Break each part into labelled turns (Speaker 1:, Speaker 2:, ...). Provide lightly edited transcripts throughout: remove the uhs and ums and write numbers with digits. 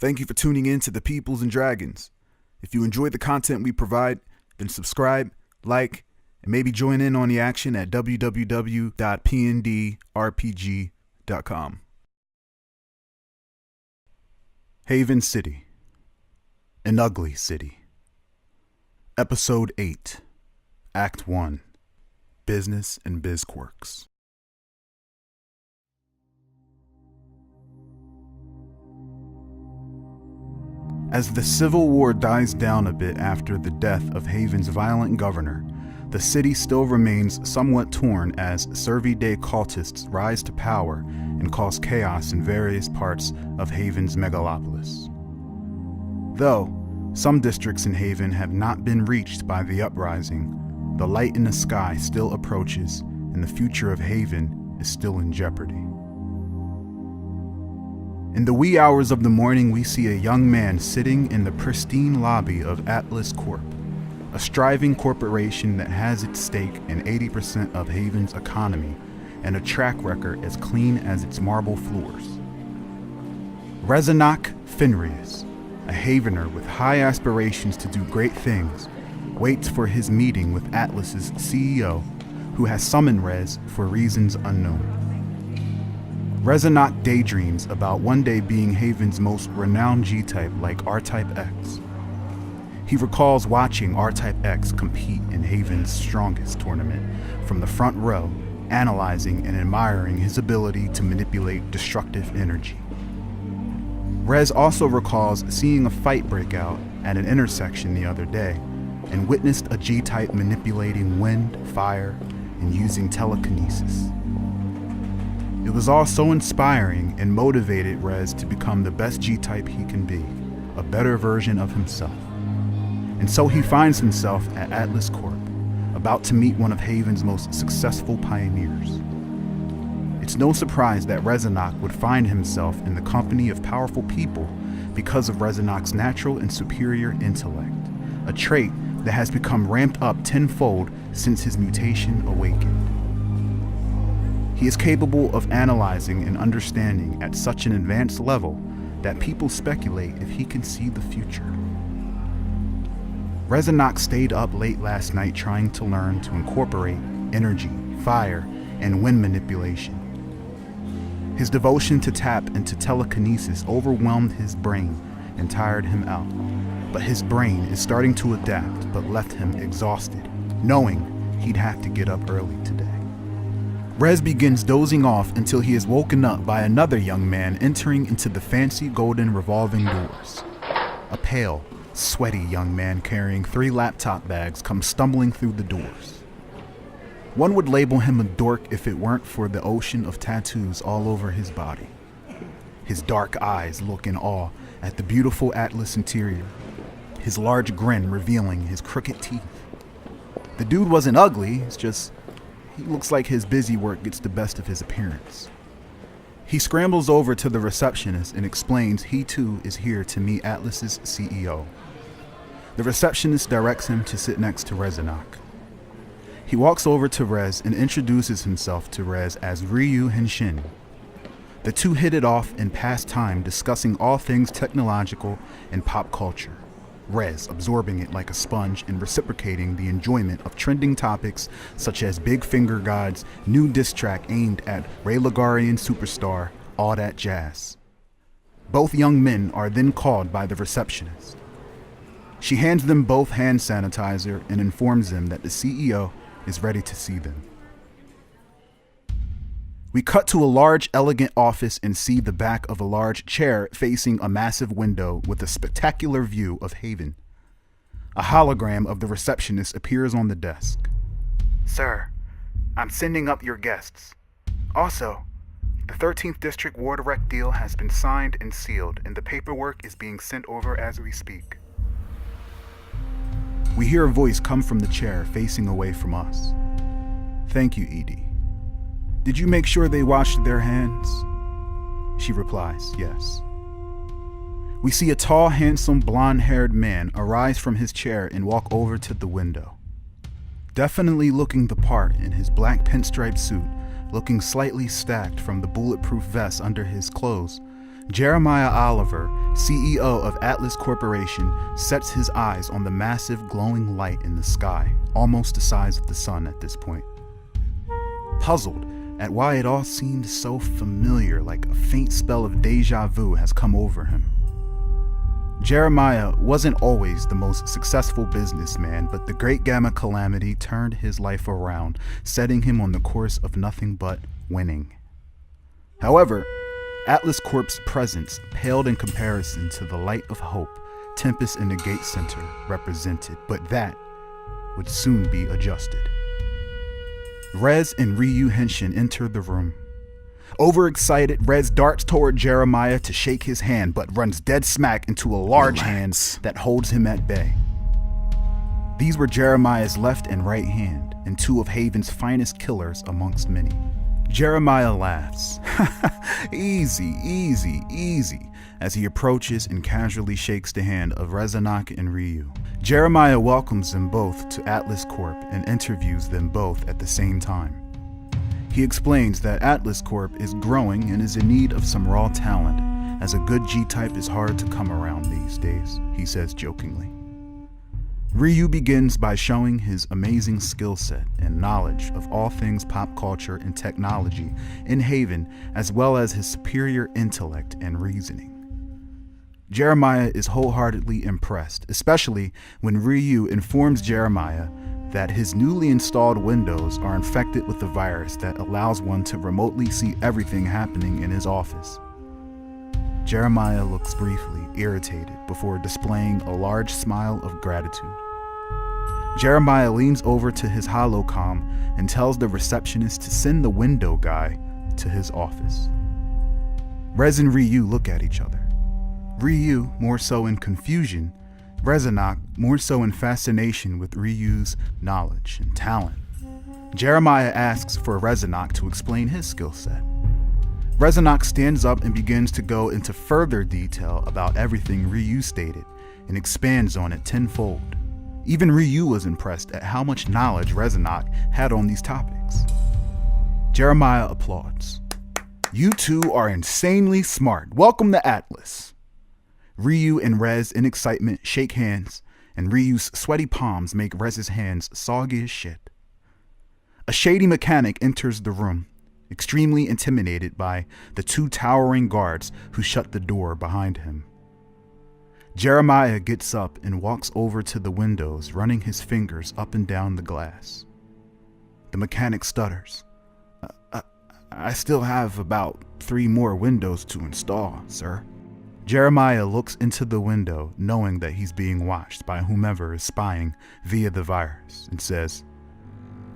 Speaker 1: Thank you for tuning in to the Peoplz and Dragons. If you enjoy the content we provide, then subscribe, like, and maybe join in on the action at www.pndrpg.com. Haven City, an ugly city. Episode 8, Act 1, Business and Bizquirks. As the Civil War dies down a bit after the death of Haven's violent governor, the city still remains somewhat torn as Survey-Day cultists rise to power and cause chaos in various parts of Haven's megalopolis. Though some districts in Haven have not been reached by the uprising, the light in the sky still approaches and the future of Haven is still in jeopardy. In the wee hours of the morning, we see a young man sitting in the pristine lobby of Atlas Corp, a striving corporation that has at stake in 80% of Haven's economy and a track record as clean as its marble floors. Rezanak Fenrius, a Havener with high aspirations to do great things, waits for his meeting with Atlas's CEO, who has summoned Rez for reasons unknown. Rezanak daydreams about one day being Haven's most renowned G-Type like R-Type X. He recalls watching R-Type X compete in Haven's strongest tournament from the front row, analyzing and admiring his ability to manipulate destructive energy. Rez also recalls seeing a fight break out at an intersection the other day and witnessed a G-Type manipulating wind, fire, and using telekinesis. It was all so inspiring and motivated Rez to become the best G-Type he can be, a better version of himself. And so he finds himself at Atlas Corp, about to meet one of Haven's most successful pioneers. It's no surprise that Rezanak would find himself in the company of powerful people because of Rezanak's natural and superior intellect, a trait that has become ramped up tenfold since his mutation awakened. He is capable of analyzing and understanding at such an advanced level that people speculate if he can see the future. Rezanak stayed up late last night trying to learn to incorporate energy, fire, and wind manipulation. His devotion to tap into telekinesis overwhelmed his brain and tired him out, but his brain is starting to adapt but left him exhausted, knowing he'd have to get up early today. Rez begins dozing off until he is woken up by another young man entering into the fancy golden revolving doors. A pale, sweaty young man carrying 3 laptop bags comes stumbling through the doors. One would label him a dork if it weren't for the ocean of tattoos all over his body. His dark eyes look in awe at the beautiful Atlas interior, his large grin revealing his crooked teeth. The dude wasn't ugly, it's just he looks like his busy work gets the best of his appearance. He scrambles over to the receptionist and explains he too is here to meet Atlas's CEO. The receptionist directs him to sit next to Rezanak. He walks over to Rez and introduces himself to Rez as Ryu Henshin. The two hit it off and pass time discussing all things technological and pop culture, Rez absorbing it like a sponge and reciprocating the enjoyment of trending topics such as Big Finger God's new diss track aimed at Ray Lagarian superstar, all that jazz. Both young men are then called by the receptionist. She hands them both hand sanitizer and informs them that the CEO is ready to see them. We cut to a large, elegant office and see the back of a large chair facing a massive window with a spectacular view of Haven. A hologram of the receptionist appears on the desk. "Sir, I'm sending up your guests. Also, the 13th District War Direct deal has been signed and sealed, and the paperwork is being sent over as we speak." We hear a voice come from the chair facing away from us. "Thank you, Edie. Did you make sure they washed their hands?" She replies, "Yes." We see a tall, handsome, blonde-haired man arise from his chair and walk over to the window. Definitely looking the part in his black pinstripe suit, looking slightly stacked from the bulletproof vest under his clothes, Jeremiah Oliver, CEO of Atlas Corporation, sets his eyes on the massive glowing light in the sky, almost the size of the sun at this point. Puzzled at why it all seemed so familiar, like a faint spell of deja vu has come over him. Jeremiah wasn't always the most successful businessman, but the Great Gamma Calamity turned his life around, setting him on the course of nothing but winning. However, Atlas Corp's presence paled in comparison to the light of hope Tempest in the Gate Center represented, but that would soon be adjusted. Rez and Ryu Henshin entered the room. Overexcited, Rez darts toward Jeremiah to shake his hand, but runs dead smack into a large hand that holds him at bay. These were Jeremiah's left and right hand, and two of Haven's finest killers amongst many. Jeremiah laughs. Easy, easy, easy, as he approaches and casually shakes the hand of Rezanak and Ryu. Jeremiah welcomes them both to Atlas Corp and interviews them both at the same time. He explains that Atlas Corp is growing and is in need of some raw talent, as a good G-type is hard to come around these days, he says jokingly. Ryu begins by showing his amazing skill set and knowledge of all things pop culture and technology in Haven, as well as his superior intellect and reasoning. Jeremiah is wholeheartedly impressed, especially when Ryu informs Jeremiah that his newly installed windows are infected with a virus that allows one to remotely see everything happening in his office. Jeremiah looks briefly irritated before displaying a large smile of gratitude. Jeremiah leans over to his holocom and tells the receptionist to send the window guy to his office. Rez and Ryu look at each other. Ryu more so in confusion, Rezanak more so in fascination with Ryu's knowledge and talent. Jeremiah asks for Rezanak to explain his skill set. Rezanak stands up and begins to go into further detail about everything Ryu stated and expands on it tenfold. Even Ryu was impressed at how much knowledge Rezanak had on these topics. Jeremiah applauds. "You two are insanely smart. Welcome to Atlas." Ryu and Rez in excitement shake hands, and Ryu's sweaty palms make Rez's hands soggy as shit. A shady mechanic enters the room, extremely intimidated by the two towering guards who shut the door behind him. Jeremiah gets up and walks over to the windows, running his fingers up and down the glass. The mechanic stutters. I still have about 3 more windows to install, sir." Jeremiah looks into the window, knowing that he's being watched by whomever is spying via the virus, and says,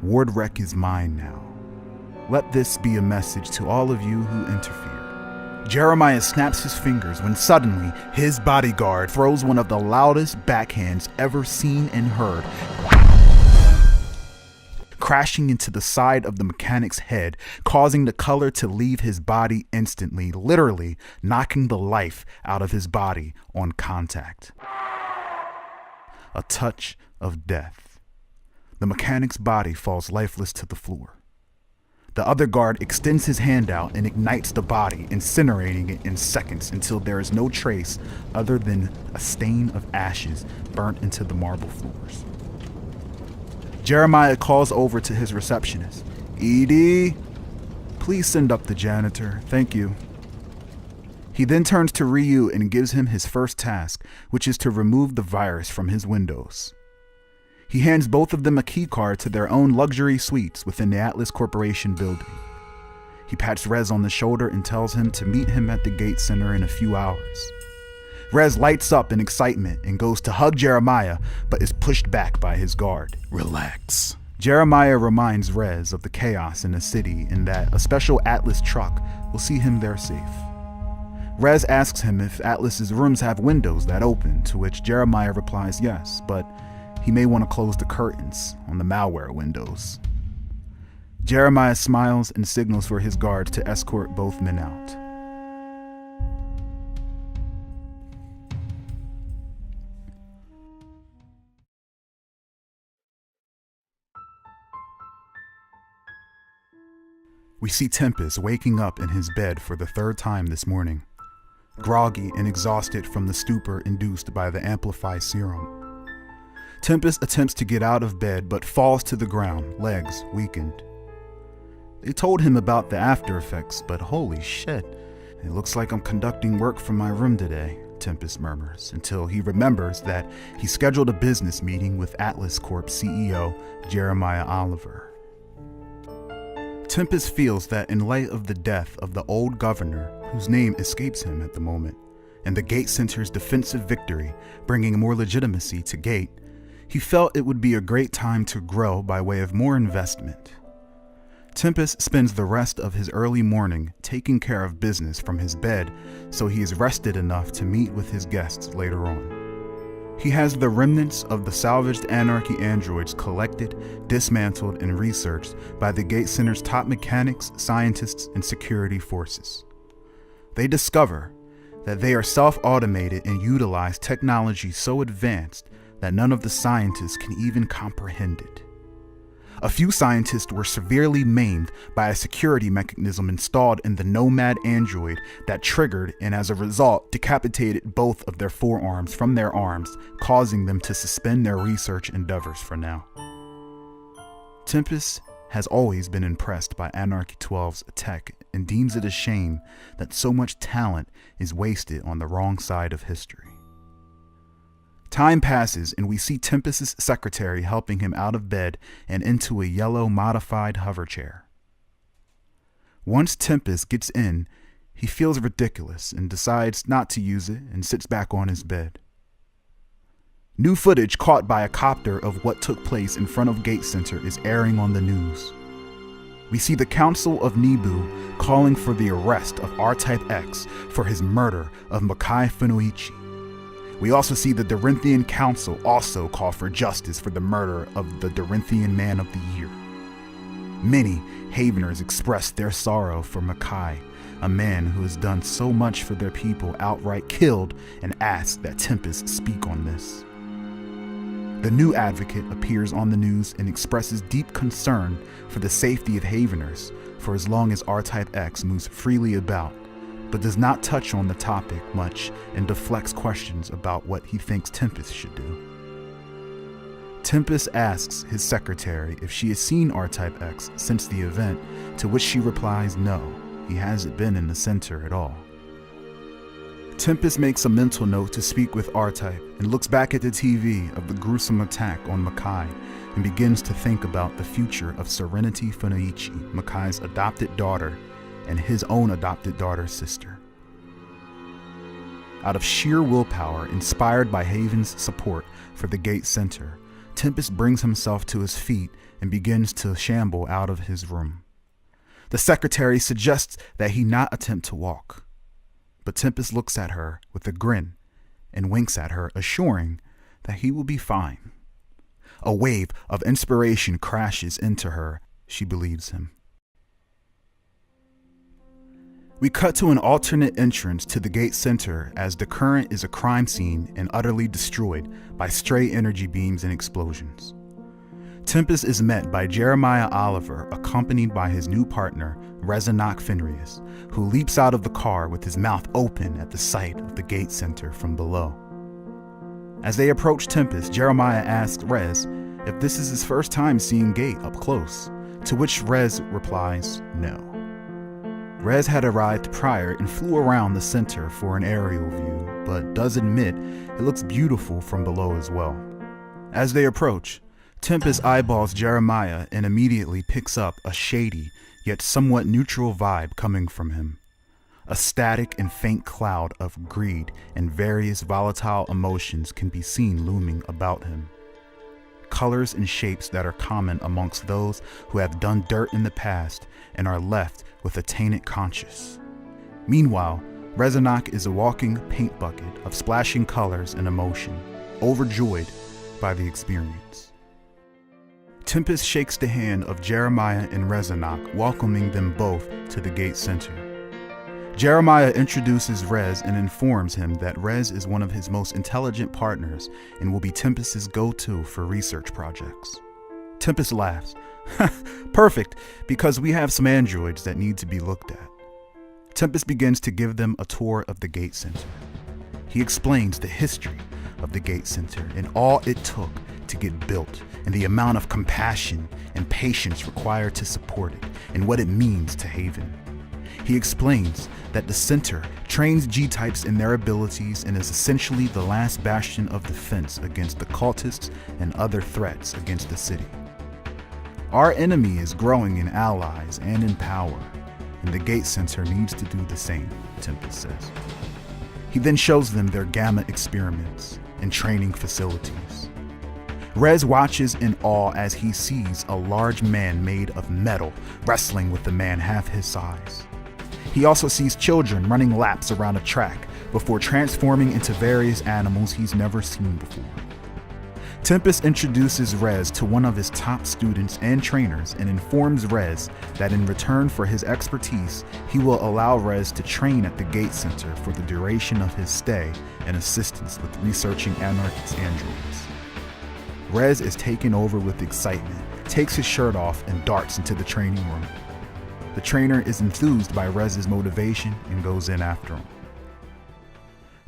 Speaker 1: "Ward Rec is mine now. Let this be a message to all of you who interfered." Jeremiah snaps his fingers when suddenly his bodyguard throws one of the loudest backhands ever seen and heard, crashing into the side of the mechanic's head, causing the color to leave his body instantly, literally knocking the life out of his body on contact. A touch of death. The mechanic's body falls lifeless to the floor. The other guard extends his hand out and ignites the body, incinerating it in seconds until there is no trace other than a stain of ashes burnt into the marble floors. Jeremiah calls over to his receptionist. "Edie, please send up the janitor. Thank you." He then turns to Ryu and gives him his first task, which is to remove the virus from his windows. He hands both of them a key card to their own luxury suites within the Atlas Corporation building. He pats Rez on the shoulder and tells him to meet him at the Gate Center in a few hours. Rez lights up in excitement and goes to hug Jeremiah, but is pushed back by his guard. "Relax." Jeremiah reminds Rez of the chaos in the city and that a special Atlas truck will see him there safe. Rez asks him if Atlas's rooms have windows that open, to which Jeremiah replies yes, but he may want to close the curtains on the malware windows. Jeremiah smiles and signals for his guards to escort both men out. We see Tempest waking up in his bed for the 3rd time this morning. groggy and exhausted from the stupor induced by the Amplify serum. Tempest attempts to get out of bed but falls to the ground, legs weakened. They told him about the after effects, but holy shit, it looks like I'm conducting work from my room today, Tempest murmurs, until he remembers that he scheduled a business meeting with Atlas Corp CEO Jeremiah Oliver. Tempest feels that in light of the death of the old governor, whose name escapes him at the moment, and the Gate Center's defensive victory, bringing more legitimacy to Gate, he felt it would be a great time to grow by way of more investment. Tempest spends the rest of his early morning taking care of business from his bed so he is rested enough to meet with his guests later on. He has the remnants of the salvaged Anarchy androids collected, dismantled, and researched by the Gate Center's top mechanics, scientists, and security forces. They discover that they are self-automated and utilize technology so advanced that none of the scientists can even comprehend it. A few scientists were severely maimed by a security mechanism installed in the Nomad android that triggered and as a result decapitated both of their forearms from their arms, causing them to suspend their research endeavors for now. Tempest has always been impressed by Anarchy 12's tech and deems it a shame that so much talent is wasted on the wrong side of history. Time passes and we see Tempest's secretary helping him out of bed and into a yellow modified hover chair. Once Tempest gets in, he feels ridiculous and decides not to use it and sits back on his bed. New footage caught by a copter of what took place in front of Gate Center is airing on the news. We see the Council of Nibu calling for the arrest of R-Type X for his murder of Makai Funoichi. We also see the Dorinthian Council also call for justice for the murder of the Dorinthian Man of the Year. Many Haveners expressed their sorrow for Makai, a man who has done so much for their people outright killed, and asked that Tempest speak on this. The new advocate appears on the news and expresses deep concern for the safety of Haveners for as long as R-Type X moves freely about, but does not touch on the topic much and deflects questions about what he thinks Tempest should do. Tempest asks his secretary if she has seen R-Type X since the event, to which she replies no, he hasn't been in the center at all. Tempest makes a mental note to speak with R-Type and looks back at the TV of the gruesome attack on Makai and begins to think about the future of Serenity Funoichi, Makai's adopted daughter, and his own adopted daughter's sister. Out of sheer willpower, inspired by Haven's support for the Gate Center, Tempest brings himself to his feet and begins to shamble out of his room. The secretary suggests that he not attempt to walk, but Tempest looks at her with a grin and winks at her, assuring that he will be fine. A wave of inspiration crashes into her. She believes him. We cut to an alternate entrance to the Gate Center as the current is a crime scene and utterly destroyed by stray energy beams and explosions. Tempest is met by Jeremiah Oliver, accompanied by his new partner, Rezanok Fenrius, who leaps out of the car with his mouth open at the sight of the Gate Center from below. As they approach Tempest, Jeremiah asks Rez if this is his first time seeing Gate up close, to which Rez replies no. Rez had arrived prior and flew around the center for an aerial view, but does admit it looks beautiful from below as well. As they approach, Tempest eyeballs Jeremiah and immediately picks up a shady, yet somewhat neutral vibe coming from him. A static and faint cloud of greed and various volatile emotions can be seen looming about him. Colors and shapes that are common amongst those who have done dirt in the past and are left with a tainted conscience. Meanwhile, Rezanok is a walking paint bucket of splashing colors and emotion, overjoyed by the experience. Tempest shakes the hand of Jeremiah and Rezanok, welcoming them both to the Gate Center. Jeremiah introduces Rez and informs him that Rez is one of his most intelligent partners and will be Tempest's go-to for research projects. Tempest laughs. Perfect, because we have some androids that need to be looked at. Tempest begins to give them a tour of the Gate Center. He explains the history of the Gate Center and all it took to get built, and the amount of compassion and patience required to support it, and what it means to Haven. He explains that the center trains G-types in their abilities and is essentially the last bastion of defense against the cultists and other threats against the city. Our enemy is growing in allies and in power, and the Gate Center needs to do the same, Tempest says. He then shows them their Gamma experiments and training facilities. Rez watches in awe as he sees a large man made of metal wrestling with a man half his size. He also sees children running laps around a track before transforming into various animals he's never seen before. Tempest introduces Rez to one of his top students and trainers and informs Rez that in return for his expertise, he will allow Rez to train at the Gate Center for the duration of his stay and assistance with researching anarchist androids. Rez is taken over with excitement, takes his shirt off, and darts into the training room. The trainer is enthused by Rez's motivation and goes in after him.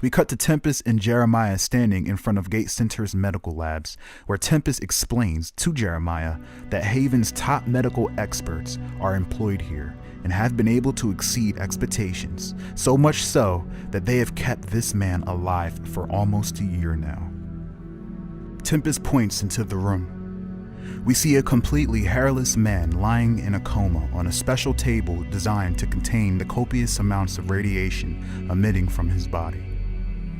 Speaker 1: We cut to Tempest and Jeremiah standing in front of Gate Center's medical labs, where Tempest explains to Jeremiah that Haven's top medical experts are employed here and have been able to exceed expectations, so much so that they have kept this man alive for almost a year now. Tempest points into the room. We see a completely hairless man lying in a coma on a special table designed to contain the copious amounts of radiation emitting from his body.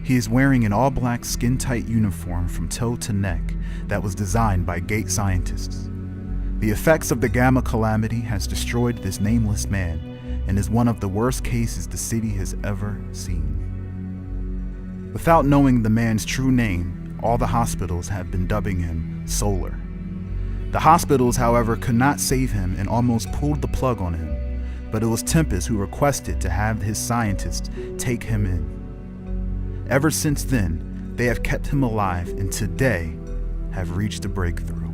Speaker 1: He is wearing an all-black skin-tight uniform from toe to neck that was designed by Gate scientists. The effects of the Gamma calamity has destroyed this nameless man and is one of the worst cases the city has ever seen. Without knowing the man's true name, all the hospitals have been dubbing him Solar. The hospitals, however, could not save him and almost pulled the plug on him, but it was Tempest who requested to have his scientists take him in. Ever since then, they have kept him alive and today have reached a breakthrough.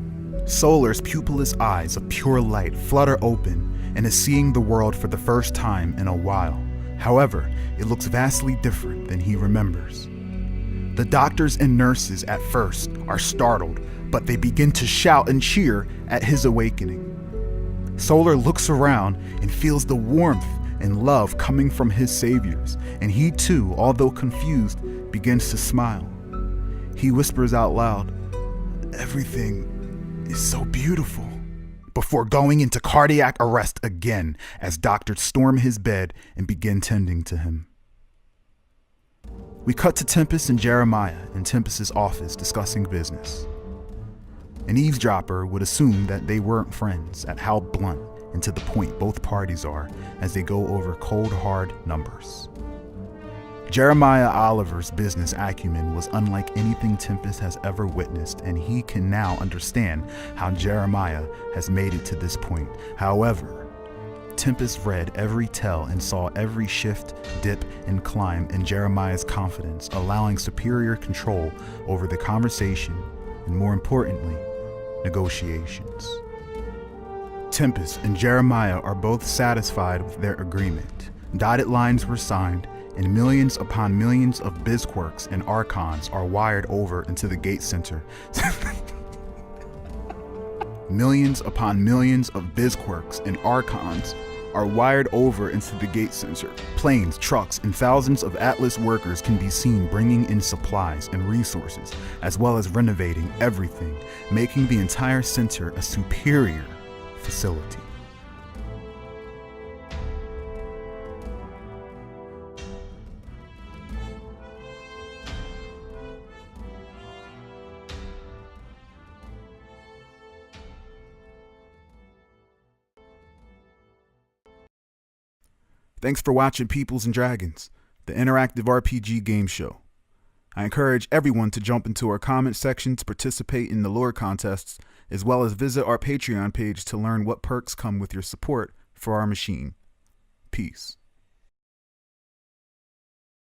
Speaker 1: Solar's pupilless eyes of pure light flutter open and is seeing the world for the first time in a while. However, it looks vastly different than he remembers. The doctors and nurses at first are startled, but they begin to shout and cheer at his awakening. Solar looks around and feels the warmth and love coming from his saviors, and he too, although confused, begins to smile. He whispers out loud, "Everything is so beautiful," before going into cardiac arrest again as doctors storm his bed and begin tending to him. We cut to Tempest and Jeremiah in Tempest's office discussing business. An eavesdropper would assume that they weren't friends at how blunt and to the point both parties are as they go over cold hard numbers. Jeremiah Oliver's business acumen was unlike anything Tempest has ever witnessed, and he can now understand how Jeremiah has made it to this point. However, Tempest read every tell and saw every shift, dip, and climb in Jeremiah's confidence, allowing superior control over the conversation and, more importantly, negotiations. Tempest and Jeremiah are both satisfied with their agreement. Dotted lines were signed, and millions upon millions of Bizquirks and Archons are wired over into the Gate Center. Millions upon millions of Bizquirks and Archons are wired over into the Gate Center. Planes, trucks, and thousands of Atlas workers can be seen bringing in supplies and resources, as well as renovating everything, making the entire center a superior facility. Thanks for watching Peoplz and Dragons, the interactive RPG game show. I encourage everyone to jump into our comment section to participate in the lore contests, as well as visit our Patreon page to learn what perks come with your support for our machine. Peace.